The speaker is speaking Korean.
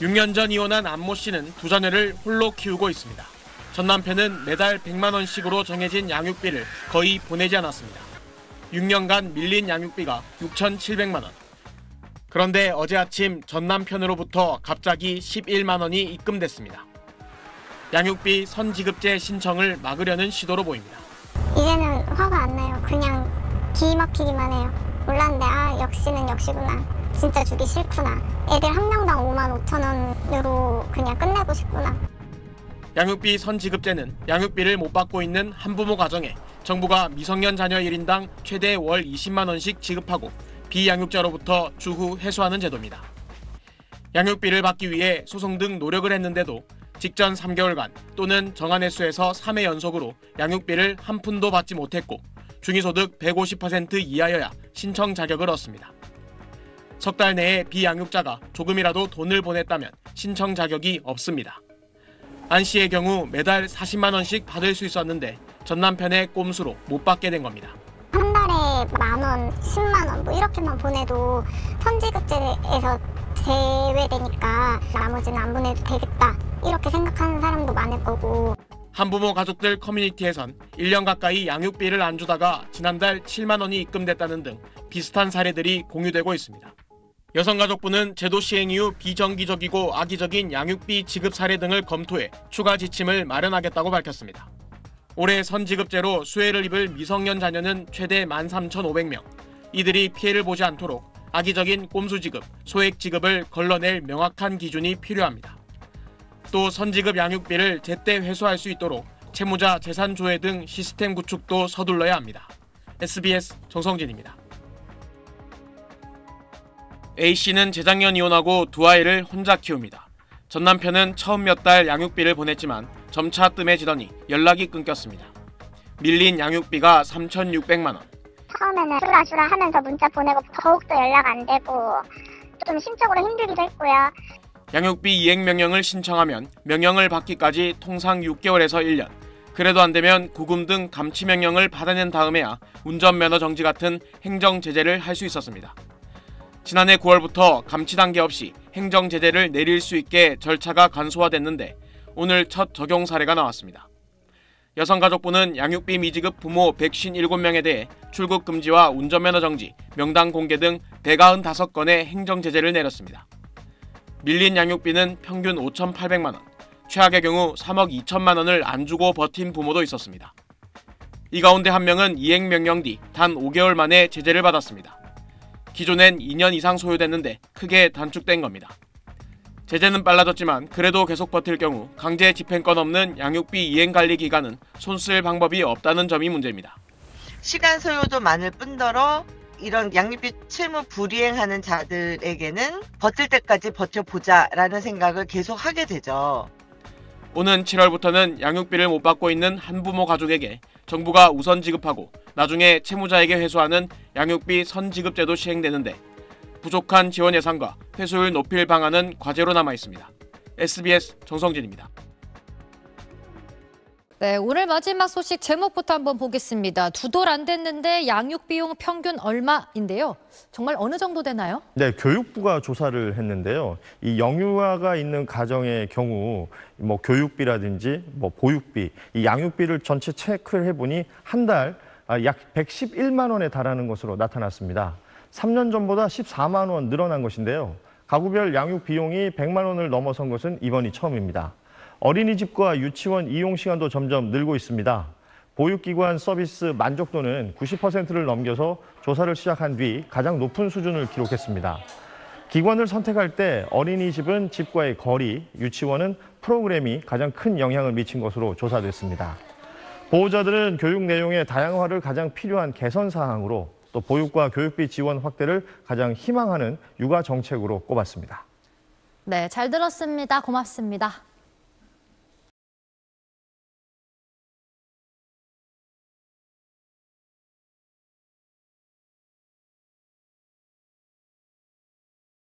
6년 전 이혼한 안모 씨는 두 자녀를 홀로 키우고 있습니다. 전 남편은 매달 100만 원씩으로 정해진 양육비를 거의 보내지 않았습니다. 6년간 밀린 양육비가 6,700만 원. 그런데 어제 아침 전 남편으로부터 갑자기 11만 원이 입금됐습니다. 양육비 선지급제 신청을 막으려는 시도로 보입니다. 이제는 화가 안 나요. 그냥 기 막히기만 해요. 몰랐는데 역시는 역시구나. 진짜 주기 싫구나. 애들 한 명당 5만 5천 원으로 그냥 끝내고 싶구나. 양육비 선지급제는 양육비를 못 받고 있는 한부모 가정에 정부가 미성년 자녀 1인당 최대 월 20만 원씩 지급하고 비양육자로부터 추후 회수하는 제도입니다. 양육비를 받기 위해 소송 등 노력을 했는데도 직전 3개월간 또는 정한 횟수에서 3회 연속으로 양육비를 한 푼도 받지 못했고 중위소득 150% 이하여야 신청 자격을 얻습니다. 석 달 내에 비양육자가 조금이라도 돈을 보냈다면 신청 자격이 없습니다. 안 씨의 경우 매달 40만 원씩 받을 수 있었는데 전 남편의 꼼수로 못 받게 된 겁니다. 한 달에 10,000원, 10만 원 이렇게만 보내도 선지급제에서 제외되니까 나머지는 안 보내도 되겠다 이렇게 생각하는 사람도 많을 거고. 한부모 가족들 커뮤니티에선 1년 가까이 양육비를 안 주다가 지난달 7만 원이 입금됐다는 등 비슷한 사례들이 공유되고 있습니다. 여성가족부는 제도 시행 이후 비정기적이고 악의적인 양육비 지급 사례 등을 검토해 추가 지침을 마련하겠다고 밝혔습니다. 올해 선지급제로 수혜를 입을 미성년 자녀는 최대 13,500명. 이들이 피해를 보지 않도록 악의적인 꼼수 지급, 소액 지급을 걸러낼 명확한 기준이 필요합니다. 또 선지급 양육비를 제때 회수할 수 있도록 채무자 재산 조회 등 시스템 구축도 서둘러야 합니다. SBS 정성진입니다. A씨는 재작년 이혼하고 두 아이를 혼자 키웁니다. 전 남편은 처음 몇 달 양육비를 보냈지만 점차 뜸해지더니 연락이 끊겼습니다. 밀린 양육비가 3,600만 원. 처음에는 슈라슈라 하면서 문자 보내고 더욱더 연락 안 되고 좀 심적으로 힘들기도 했고요. 양육비 이행 명령을 신청하면 명령을 받기까지 통상 6개월에서 1년, 그래도 안 되면 구금 등 감치 명령을 받아낸 다음에야 운전면허 정지 같은 행정 제재를 할 수 있었습니다. 지난해 9월부터 감치 단계 없이 행정 제재를 내릴 수 있게 절차가 간소화됐는데 오늘 첫 적용 사례가 나왔습니다. 여성가족부는 양육비 미지급 부모 157명에 대해 출국 금지와 운전면허 정지, 명당 공개 등 195건의 행정 제재를 내렸습니다. 밀린 양육비는 평균 5,800만 원, 최악의 경우 3억 2천만 원을 안 주고 버틴 부모도 있었습니다. 이 가운데 한 명은 이행 명령 뒤 단 5개월 만에 제재를 받았습니다. 기존엔 2년 이상 소요됐는데 크게 단축된 겁니다. 제재는 빨라졌지만 그래도 계속 버틸 경우 강제 집행권 없는 양육비 이행 관리 기간은 손쓸 방법이 없다는 점이 문제입니다. 시간 소요도 많을 뿐더러 이런 양육비 채무 불이행하는 자들에게는 버틸 때까지 버텨보자라는 생각을 계속 하게 되죠. 오는 7월부터는 양육비를 못 받고 있는 한부모 가족에게 정부가 우선 지급하고 나중에 채무자에게 회수하는 양육비 선지급제도 시행되는데 부족한 지원 예산과 회수율 높일 방안은 과제로 남아 있습니다. SBS 정성진입니다. 네, 오늘 마지막 소식 제목부터 한번 보겠습니다. 두 돌 안 됐는데 양육 비용 평균 얼마인데요. 정말 어느 정도 되나요? 네, 교육부가 조사를 했는데요. 이 영유아가 있는 가정의 경우 교육비라든지 보육비, 이 양육비를 전체 체크를 해보니 한 달 약 111만 원에 달하는 것으로 나타났습니다. 3년 전보다 14만 원 늘어난 것인데요. 가구별 양육 비용이 100만 원을 넘어선 것은 이번이 처음입니다. 어린이집과 유치원 이용 시간도 점점 늘고 있습니다. 보육기관 서비스 만족도는 90%를 넘겨서 조사를 시작한 뒤 가장 높은 수준을 기록했습니다. 기관을 선택할 때 어린이집은 집과의 거리, 유치원은 프로그램이 가장 큰 영향을 미친 것으로 조사됐습니다. 보호자들은 교육 내용의 다양화를 가장 필요한 개선 사항으로 또 보육과 교육비 지원 확대를 가장 희망하는 육아 정책으로 꼽았습니다. 네, 잘 들었습니다. 고맙습니다.